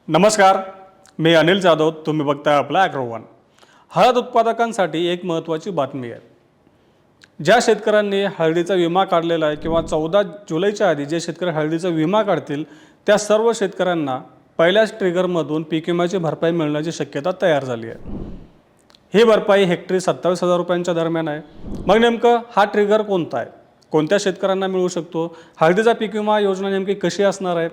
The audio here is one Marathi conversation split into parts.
नमस्कार, मी अनिल जाधव. तुम्ही बघताय आपला ॲग्रोवन. हळद उत्पादकांसाठी एक महत्त्वाची बातमी आहे. ज्या शेतकऱ्यांनी हळदीचा विमा काढलेला आहे किंवा 14 जुलैच्या आधी जे शेतकरी हळदीचा विमा काढतील त्या सर्व शेतकऱ्यांना पहिल्याच ट्रिगरमधून पीक विम्याची भरपाई मिळण्याची शक्यता तयार झाली आहे. ही भरपाई हेक्टरी 27,000 रुपयांच्या दरम्यान आहे. मग नेमकं हा ट्रिगर कोणता आहे, कोणत्या शेतकऱ्यांना मिळू शकतो, हळदीचा पीक विमा योजना नेमकी कशी असणार आहे,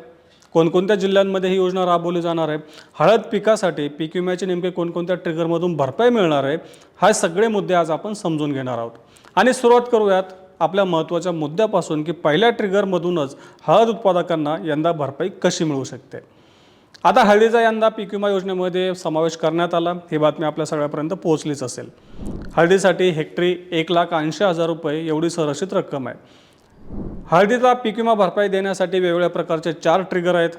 कोणकोणत्या जिल्ह्यांमध्ये ही योजना राबवली जाणार आहे, हळद पिकासाठी पीक विम्याची नेमके कोणकोणत्या ट्रिगरमधून भरपाई मिळणार आहे, हा सगळे मुद्दे आज आपण समजून घेणार आहोत. आणि सुरुवात करूयात आपल्या महत्त्वाच्या मुद्द्यापासून की पहिल्या ट्रिगरमधूनच हळद उत्पादकांना यंदा भरपाई कशी मिळू शकते. आता हळदीचा यंदा पीक विमा योजनेमध्ये समावेश करण्यात आला, ही बातमी आपल्या सगळ्यापर्यंत पोहोचलीच असेल. हळदीसाठी हेक्टरी 1,80,000 रुपये एवढी संरक्षित रक्कम आहे. हळदीचा पीक विमा भरपाई देण्यासाठी वेगवेगळ्या प्रकारचे 4 ट्रिगर आहेत.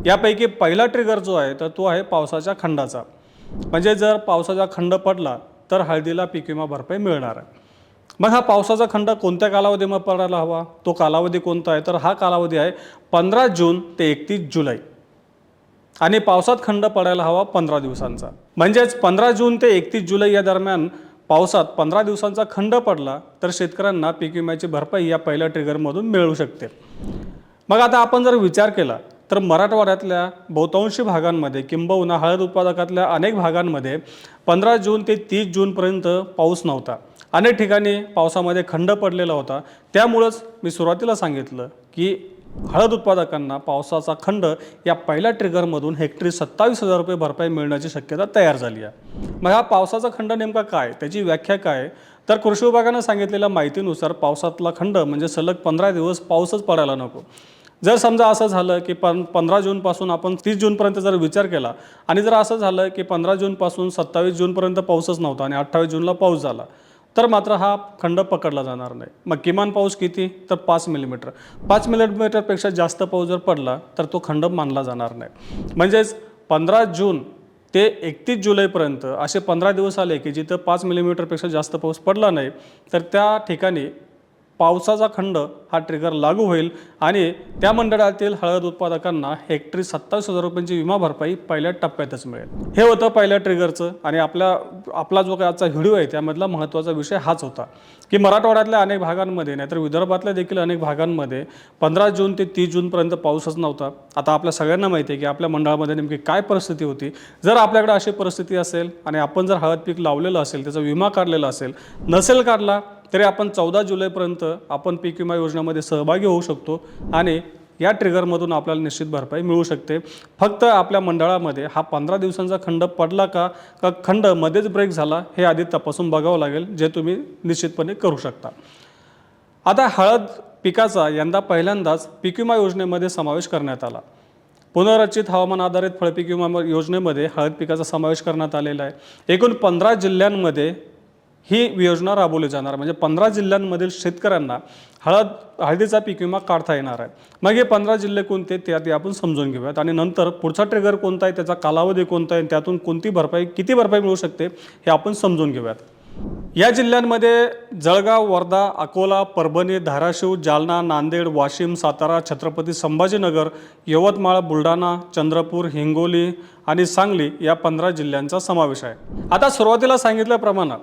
यापैकी पहिला ट्रिगर जो आहे तर तो आहे पावसाच्या खंडाचा. म्हणजे जर पावसाचा खंड पडला तर हळदीला पीक विमा भरपाई मिळणार आहे. मग हा पावसाचा खंड कोणत्या कालावधीमध्ये पडायला हवा, तो कालावधी कोणता आहे, तर हा कालावधी आहे 15 जून ते 31 जुलै. आणि पावसात खंड पडायला हवा 15 दिवसांचा. म्हणजेच 15 जून ते 31 जुलै या दरम्यान पावसात 15 दिवसांचा खंड पडला तर शेतकऱ्यांना पीक विम्याची भरपाई या पहिल्या ट्रिगरमधून मिळू शकते. मग आता आपण जर विचार केला तर मराठवाड्यातल्या बहुतांशी भागांमध्ये किंबहुना हळद उत्पादकातल्या अनेक भागांमध्ये 15 जून ते 30 जूनपर्यंत पाऊस नव्हता. अनेक ठिकाणी पावसामध्ये खंड पडलेला होता. त्यामुळंच मी सुरुवातीला सांगितलं की हळद उत्पादकांना पावसाचा खंड या पहिल्या ट्रिगरमधून हेक्टरी 27,000 रुपये भरपाई मिळण्याची शक्यता तयार झाली आहे. मग हा पावसाचा खंड नेमका काय, त्याची व्याख्या काय, तर कृषी विभागानं सांगितलेल्या माहितीनुसार पावसातला खंड म्हणजे सलग 15 दिवस पाऊसच पडायला नको. जर समजा असं झालं की 15 जूनपासून आपण 30 जूनपर्यंत जर विचार केला आणि जर असं झालं की 15 जूनपासून 27 जूनपर्यंत पाऊसच नव्हता आणि 28 जूनला पाऊस झाला तर मात्र हा खंड पकडला जाणार नाही. मग किमान पाऊस किती, तर 5 मिलीमीटर. 5 मिलीमीटरपेक्षा जास्त पाऊस जर पडला तर तो खंड मानला जाणार नाही. म्हणजेच 15 जून ते 31 जुलैपर्यंत असे 15 दिवस आले की जिथं 5 मिलीमीटरपेक्षा जास्त पाऊस पडला नाही तर त्या ठिकाणी पावसाचा खंड हा ट्रिगर लागू होईल आणि त्या मंडळातील हळद उत्पादकांना हेक्टरी 27,000 रुपयांची विमा भरपाई पहिल्या टप्प्यातच मिळेल. हे होतं पहिल्या ट्रिगरचं. आणि आपला जो काही आजचा व्हिडिओ आहे त्यामधला महत्त्वाचा विषय हाच होता की मराठवाड्यातल्या अनेक भागांमध्ये नाहीतर विदर्भातल्या देखील अनेक भागांमध्ये 15 जून ते 30 जूनपर्यंत पाऊसच नव्हता. आता आपल्या सगळ्यांना माहिती आहे की आपल्या मंडळामध्ये नेमकी काय परिस्थिती होती. जर आपल्याकडे अशी परिस्थिती असेल आणि आपण जर हळद पीक लावलेलं असेल, त्याचा विमा काढलेला असेल, नसेल काढला तरी आपण 14 जुलैपर्यंत आपण पीक विमा योजनेमध्ये सहभागी होऊ शकतो आणि या ट्रिगरमधून आपल्याला निश्चित भरपाई मिळू शकते. फक्त आपल्या मंडळामध्ये हा 15 दिवसांचा खंड पडला का खंड मध्येच ब्रेक झाला हे आधी तपासून बघावं लागेल, जे तुम्ही निश्चितपणे करू शकता. आता हळद पिकाचा यंदा पहिल्यांदाच पीक विमा योजनेमध्ये समावेश करण्यात आला. पुनर्रचित हवामान आधारित फळपीक विमा योजनेमध्ये हळद पिकाचा समावेश करण्यात आलेला आहे. एकूण 15 जिल्ह्यांमध्ये ही योजना राबवली जाणार. म्हणजे 15 जिल्ह्यांमधील शेतकऱ्यांना हळदीचा पीक विमा काढता येणार आहे. मग हे 15 जिल्हे कोणते ते आधी आपण समजून घेऊयात आणि नंतर पुढचा ट्रिगर कोणता आहे, त्याचा कालावधी कोणता आहे, त्यातून कोणती भरपाई किती भरपाई मिळू शकते हे आपण समजून घेऊयात. या जिल्ह्यांमध्ये जळगाव, वर्धा, अकोला, परभणी, धाराशिव, जालना, नांदेड, वाशिम, सातारा, छत्रपती संभाजीनगर, यवतमाळ, बुलढाणा, चंद्रपूर, हिंगोली आणि सांगली या 15 जिल्ह्यांचा समावेश आहे. आता सुरुवातीला सांगितल्याप्रमाणे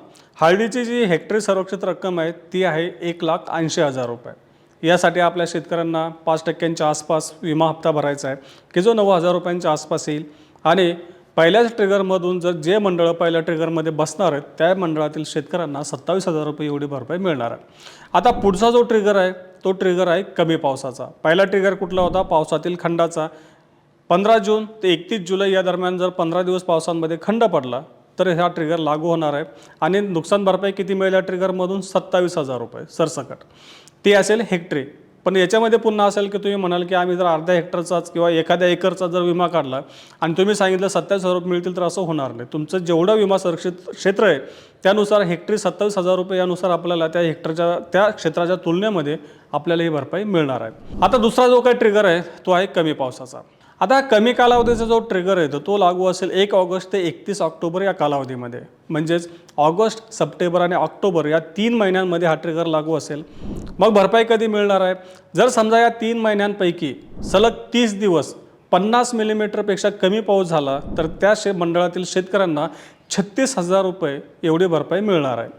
हळदीची जी हेक्टरी संरक्षित रक्कम आहे ती आहे 1,80,000 रुपये. यासाठी आपल्या शेतकऱ्यांना 5% आसपास विमा हप्ता भरायचा आहे की जो 9,000 रुपयांच्या आसपास येईल. आणि पहिल्याच ट्रिगरमधून जर जे मंडळं पहिल्या ट्रिगरमध्ये बसणार आहेत त्या मंडळातील शेतकऱ्यांना 27,000 रुपये एवढी भरपाई मिळणार आहे. आता पुढचा जो ट्रिगर आहे तो ट्रिगर आहे कमी पावसाचा. पहिला ट्रिगर कुठला होता, पावसातील खंडाचा. 15 जून ते 31 जुलै या दरम्यान जर 15 दिवस पावसांमध्ये खंड पडला तर हा ट्रिगर लागू होणार आहे आणि नुकसान भरपाई किती मिळेल या ट्रिगरमधून, 27,000 रुपये सरसकट. ती असेल हेक्टरी. पण याच्यामध्ये पुन्हा असेल की तुम्ही म्हणाल की आम्ही जर अर्ध्या हेक्टरचाच किंवा एखाद्या एकरचा जर विमा काढला आणि तुम्ही सांगितलं 27,000 रुपये मिळतील तर असं होणार नाही. तुमचं जेवढं विमा संरक्षित क्षेत्र आहे त्यानुसार हेक्टरी 27,000 रुपये यानुसार आपल्याला त्या हेक्टरच्या त्या क्षेत्राच्या तुलनेमध्ये आपल्याला ही भरपाई मिळणार आहे. आता दुसरा जो काही ट्रिगर आहे तो आहे कमी पावसाचा. आता कमी कालावधीचा जो ट्रिगर आहे तो लागू असेल 1 ऑगस्ट ते 31 ऑक्टोबर या कालावधीमध्ये. म्हणजेच ऑगस्ट, सप्टेंबर आणि ऑक्टोबर या 3 महिन्यांमध्ये हा ट्रिगर लागू असेल. मग भरपाई कधी मिळणार आहे, जर समजा या 3 महिन्यांपैकी सलग 30 दिवस 50 मिलीमीटरपेक्षा कमी पाऊस झाला तर त्या मंडळातील शेतकऱ्यांना 36,000 रुपये एवढी भरपाई मिळणार आहे.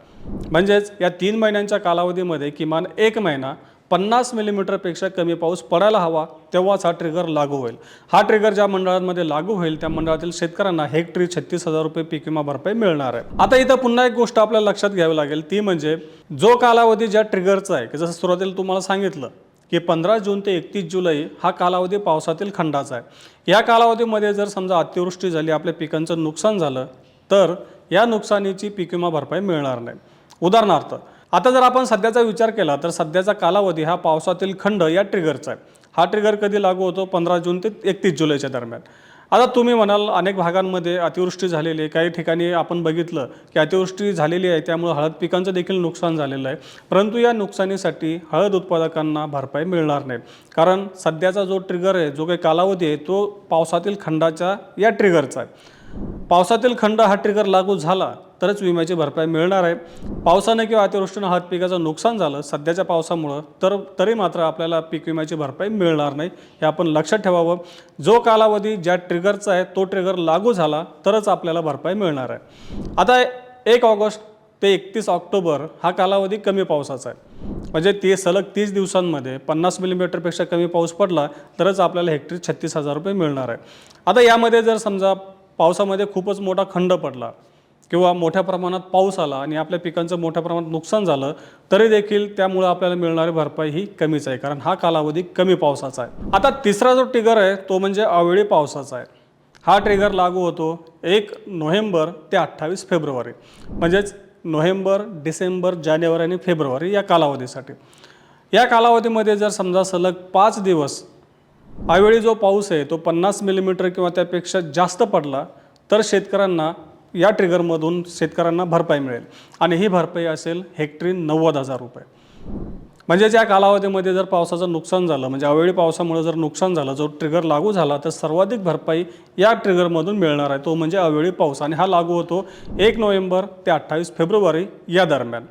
म्हणजेच या 3 महिन्यांच्या कालावधीमध्ये किमान 1 महिना 50 मिलीमीटरपेक्षा कमी पाऊस पडायला हवा, तेव्हाच हा ट्रिगर लागू होईल. हा ट्रिगर ज्या मंडळांमध्ये लागू होईल त्या मंडळातील शेतकऱ्यांना हेक्टरी 36,000 रुपये पीक विमा भरपाई मिळणार आहे. आता इथं पुन्हा एक गोष्ट आपल्याला लक्षात घ्यावी लागेल, ती म्हणजे जो कालावधी ज्या ट्रिगरचा आहे, की जसं सुरुवातीला तुम्हाला सांगितलं की 15 जून ते 31 जुलै हा कालावधी पावसातील खंडाचा आहे. या कालावधीमध्ये जर समजा अतिवृष्टी झाली, आपल्या पिकांचं नुकसान झालं, तर या नुकसानीची पीक विमा भरपाई मिळणार नाही. उदाहरणार्थ आता जर आपण सध्याचा विचार केला तर सध्याचा कालावधी हा पावसातील खंड या ट्रिगरचा आहे. हा ट्रिगर कधी लागू होतो? 15 जून ते 31 जुलैच्या दरम्यान. आता तुम्ही म्हणाल अनेक भागांमध्ये अतिवृष्टी झालेली आहे, काही ठिकाणी आपण बघितलं की अतिवृष्टी झालेली आहे, त्यामुळे हळद पिकांचं देखील नुकसान झालेलं आहे. परंतु या नुकसानीसाठी हळद उत्पादकांना भरपाई मिळणार नाही, कारण सध्याचा जो ट्रिगर आहे, जो काही कालावधी आहे, तो पावसातील खंडाच्या या ट्रिगरचा आहे. पावसातील खंड हा ट्रिगर लागू झाला तरच विम्याची भरपाई मिळणार आहे. पावसाने किंवा अतिवृष्टीनं हळद पिकाचं नुकसान झालं सध्याच्या पावसामुळं तरी मात्र आपल्याला पीक विम्याची भरपाई मिळणार नाही, हे आपण लक्षात ठेवावं. जो कालावधी ज्या ट्रिगरचा आहे तो ट्रिगर लागू झाला तरच आपल्याला भरपाई मिळणार आहे. आता 1 ऑगस्ट ते 31 ऑक्टोबर हा कालावधी कमी पावसाचा आहे. म्हणजे ते सलग 30 दिवसांमध्ये 50 मिलीमीटरपेक्षा कमी पाऊस पडला तरच आपल्याला हेक्टरी 36,000 रुपये मिळणार आहे. आता यामध्ये जर समजा पावसामध्ये खूपच मोठा खंड पडला किंवा मोठ्या प्रमाणात पाऊस आला आणि आपल्या पिकांचं मोठ्या प्रमाणात नुकसान झालं तरी देखील त्यामुळे आपल्याला मिळणारी भरपाई ही कमीच आहे, कारण हा कालावधी कमी पावसाचा आहे. आता तिसरा जो ट्रिगर आहे तो म्हणजे अवेळी पावसाचा आहे. हा ट्रिगर लागू होतो 1 नोव्हेंबर ते 28 फेब्रुवारी, म्हणजेच नोव्हेंबर, डिसेंबर, जानेवारी आणि फेब्रुवारी या कालावधीसाठी. या कालावधीमध्ये जर समजा सलग 5 दिवस अवेळी जो पाऊस आहे तो 50 मिलीमीटर किंवा त्यापेक्षा जास्त पडला तर शेतकऱ्यांना या ट्रिगरमधून शेतकऱ्यांना भरपाई मिळेल आणि ही भरपाई असेल हेक्टरी 90,000 रुपये. म्हणजे ज्या कालावधीमध्ये जर पावसाचं नुकसान झालं, म्हणजे अवेळी पावसामुळे जर नुकसान झालं, जो ट्रिगर लागू झाला, तर सर्वाधिक भरपाई या ट्रिगरमधून मिळणार आहे, तो म्हणजे अवेळी पाऊस. आणि हा लागू होतो 1 नोव्हेंबर ते 28 फेब्रुवारी या दरम्यान.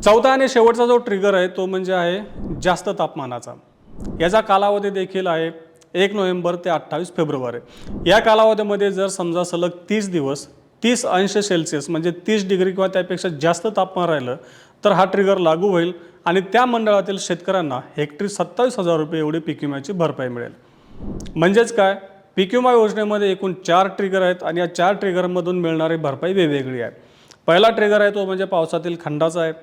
चौथा आणि शेवटचा जो ट्रिगर आहे तो म्हणजे आहे जास्त तापमानाचा. याचा कालावधी देखील आहे 1 नोव्हेंबर ते 28 फेब्रुवारी. या कालावधीमध्ये जर समजा सलग 30 दिवस 30 अंश सेल्सिअस म्हणजे 30 डिग्री किंवा त्यापेक्षा जास्त तापमान राहिलं तर हा ट्रिगर लागू होईल आणि त्या मंडळातील शेतकऱ्यांना हेक्टरी 27,000 रुपये एवढी पीक विम्याची भरपाई मिळेल. म्हणजेच काय, पीक विमा योजनेमध्ये एकूण 4 ट्रिगर आहेत आणि या 4 ट्रिगरमधून मिळणारी भरपाई वेगवेगळी आहे. पहिला ट्रिगर आहे तो म्हणजे पावसातील खंडाचा आहे.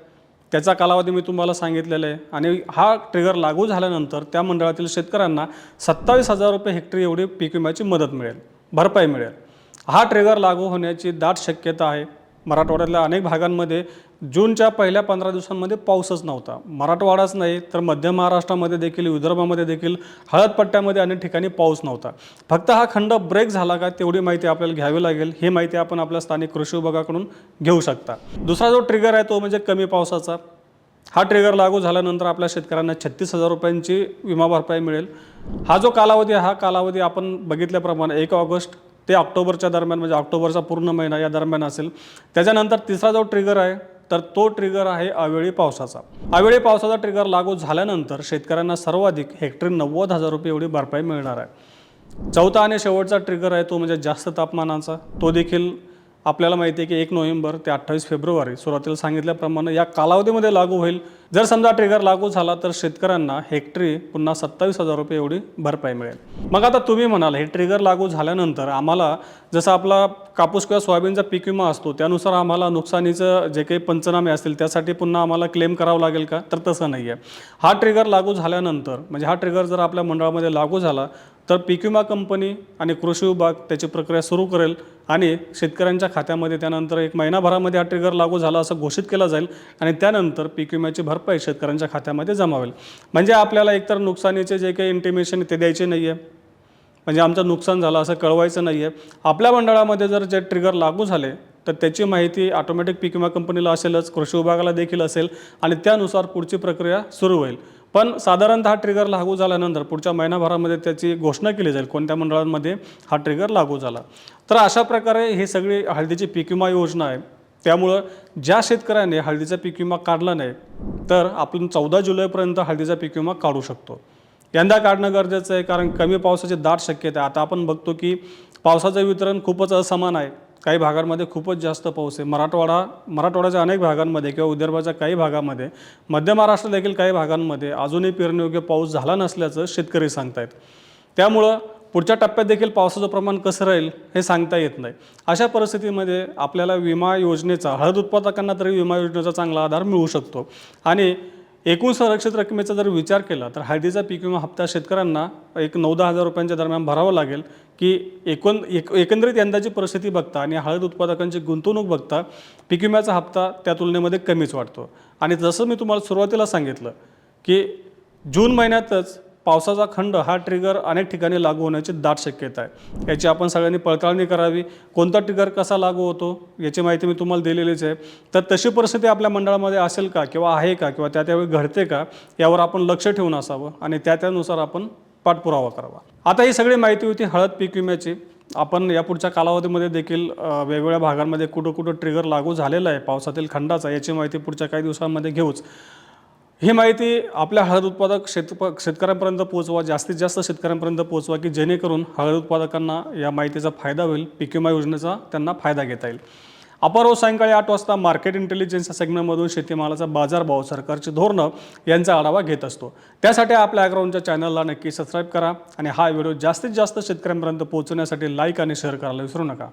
त्याचा कालावधी मी तुम्हाला सांगितलेला आहे आणि हा ट्रिगर लागू झाल्यानंतर त्या मंडळातील शेतकऱ्यांना 27,000 रुपये हेक्टरी एवढी पीक विम्याची मदत मिळेल, भरपाई मिळेल. हा ट्रिगर लागू होण्याची दाट शक्यता आहे. मराठवाड्यातल्या अनेक भागांमध्ये जूनच्या पहिल्या 15 दिवसांमध्ये पाऊसच नव्हता. मराठवाडाच नाही तर मध्य महाराष्ट्रामध्ये देखील, विदर्भामध्ये देखील, हळद पट्ट्यामध्ये अनेक ठिकाणी पाऊस नव्हता. फक्त हा खंड ब्रेक झाला का तेवढी माहिती आपल्याला घ्यावी लागेल. ही माहिती आपण आपल्या स्थानिक कृषी विभागाकडून घेऊ शकता. दुसरा जो ट्रिगर आहे तो म्हणजे कमी पावसाचा. हा ट्रिगर लागू झाल्यानंतर आपल्या शेतकऱ्यांना 36,000 रुपयांची विमा भरपाई मिळेल. हा जो कालावधी आहे, हा कालावधी आपण बघितल्याप्रमाणे 1 ऑगस्ट ते ऑक्टोबरच्या दरम्यान, म्हणजे ऑक्टोबरचा पूर्ण महिना या दरम्यान असेल. त्याच्यानंतर तिसरा जो ट्रिगर आहे तर तो ट्रिगर आहे अवेळी पावसाचा. अवेळी पावसाचा ट्रिगर लागू झाल्यानंतर शेतकऱ्यांना सर्वाधिक हेक्टरी 90,000 रुपये एवढी भरपाई मिळणार आहे. चौथा आणि शेवटचा ट्रिगर आहे तो म्हणजे जास्त तापमानाचा. तो देखील आपल्याला माहिती आहे की 1 नोव्हेंबर ते 28 फेब्रुवारी सुरुवातीला सांगितल्याप्रमाणे या कालावधीमध्ये लागू होईल. जर समजा ट्रिगर लागू झाला तर शेतकऱ्यांना हेक्टरी पुन्हा 27,000 रुपये एवढी भरपाई मिळेल. मग आता तुम्ही म्हणाल हे ट्रिगर लागू झाल्यानंतर आम्हाला जसं आपला कापूस किंवा सोयाबीनचा पीक विमा असतो त्यानुसार आम्हाला नुकसानीचं जे काही पंचनामे असतील त्यासाठी पुन्हा आम्हाला क्लेम करावं लागेल का? तर तसं नाही आहे. हा ट्रिगर लागू झाल्यानंतर, म्हणजे हा ट्रिगर जर आपल्या मंडळामध्ये लागू झाला तर पीक विमा कंपनी आणि कृषी विभाग त्याची प्रक्रिया सुरू करेल आणि शेतकऱ्यांच्या खात्यामध्ये त्यानंतर 1 महिनाभरामध्ये हा ट्रिगर लागू झाला असं घोषित केला जाईल आणि त्यानंतर पीक विम्याची भरपाई शेतकऱ्यांच्या खात्यामध्ये जमा होईल. म्हणजे आपल्याला एकतर नुकसानीचे जे काही इंटिमेशन ते द्यायचे नाही आहे, म्हणजे आमचं नुकसान झालं असं कळवायचं नाही आहे. आपल्या मंडळामध्ये जर जे ट्रिगर लागू झाले तर त्याची माहिती ऑटोमॅटिक पीक विमा कंपनीला असेलच, कृषी विभागाला देखील असेल आणि त्यानुसार पुढची प्रक्रिया सुरू होईल. पण साधारणतः ट्रिगर लागू झाल्यानंतर पुढच्या महिनाभरामध्ये त्याची घोषणा केली जाईल कोणत्या मंडळांमध्ये हा ट्रिगर लागू झाला. तर अशा प्रकारे ही सगळी हळदीची पीक विमा योजना आहे. त्यामुळं ज्या शेतकऱ्याने हळदीचा पीक विमा काढला नाही तर आपण 14 जुलैपर्यंत हळदीचा पीक विमा काढू शकतो. यंदा काढणं गरजेचं आहे, कारण कमी पावसाची दाट शक्यता आहे. आता आपण बघतो की पावसाचं वितरण खूपच असमान आहे. काही भागांमध्ये खूपच जास्त पाऊस आहे. मराठवाड्याच्या अनेक भागांमध्ये किंवा विदर्भाच्या काही भागामध्ये, मध्य महाराष्ट्र देखील काही भागांमध्ये अजूनही पेरणीयोग्य पाऊस झाला नसल्याचं शेतकरी सांगतायत. त्यामुळं पुढच्या टप्प्यात देखील पावसाचं प्रमाण कसं राहील हे सांगता येत नाही. अशा परिस्थितीमध्ये आपल्याला विमा योजनेचा, हळद उत्पादकांना तरी विमा योजनेचा चांगला आधार मिळू शकतो. आणि एकूण संरक्षित रकमेचा जर विचार केला तर हळदीचा पीक विमा हप्ता शेतकऱ्यांना एक 9-10 हजार रुपयांच्या दरम्यान भरावा लागेल, की एकंदरीत यंदाची परिस्थिती बघता आणि हळद उत्पादकांची गुंतवणूक बघता पीक विम्याचा हप्ता त्या तुलनेमध्ये कमीच वाटतो. आणि जसं मी तुम्हाला सुरुवातीला सांगितलं की जून महिन्यातच पावसाचा खंड हा ट्रिगर अनेक ठिकाणी लागू होण्याची दाट शक्यता आहे. याची आपण सगळ्यांनी पडताळणी करावी. कोणता ट्रिगर कसा लागू होतो याची माहिती मी तुम्हाला दिलेलीच आहे. तर तशी परिस्थिती आपल्या मंडळामध्ये असेल का किंवा आहे का किंवा त्यावेळी घडते का यावर आपण लक्ष ठेवून असावं आणि त्यानुसार आपण पाठपुरावा करावा. आता ही सगळी माहिती होती हळद पीक विम्याची. आपण यापुढच्या कालावधीमध्ये देखील वेगवेगळ्या भागांमध्ये कुठं ट्रिगर लागू झालेला आहे पावसातील खंडाचा, याची माहिती पुढच्या काही दिवसांमध्ये घेऊच. ही माहिती आपल्या हळद उत्पादक शेतकऱ्यांपर्यंत पोहोचवा, जास्तीत जास्त शेतकऱ्यांपर्यंत पोहोचवा, की जेणेकरून हळद उत्पादकांना या माहितीचा फायदा होईल, पीक विमा योजनेचा त्यांना फायदा घेता येईल. आपण रोज सायंकाळी 8 वाजता मार्केट इंटेलिजन्स या सेगमेंटमधून शेतीमालाचा बाजारभाव, सरकारची धोरणं यांचा आढावा घेत असतो. त्यासाठी आपल्या ॲग्रोवनच्या चॅनलला नक्की सबस्क्राईब करा आणि हा व्हिडिओ जास्तीत जास्त शेतकऱ्यांपर्यंत पोहोचवण्यासाठी लाईक आणि शेअर करायला विसरू नका.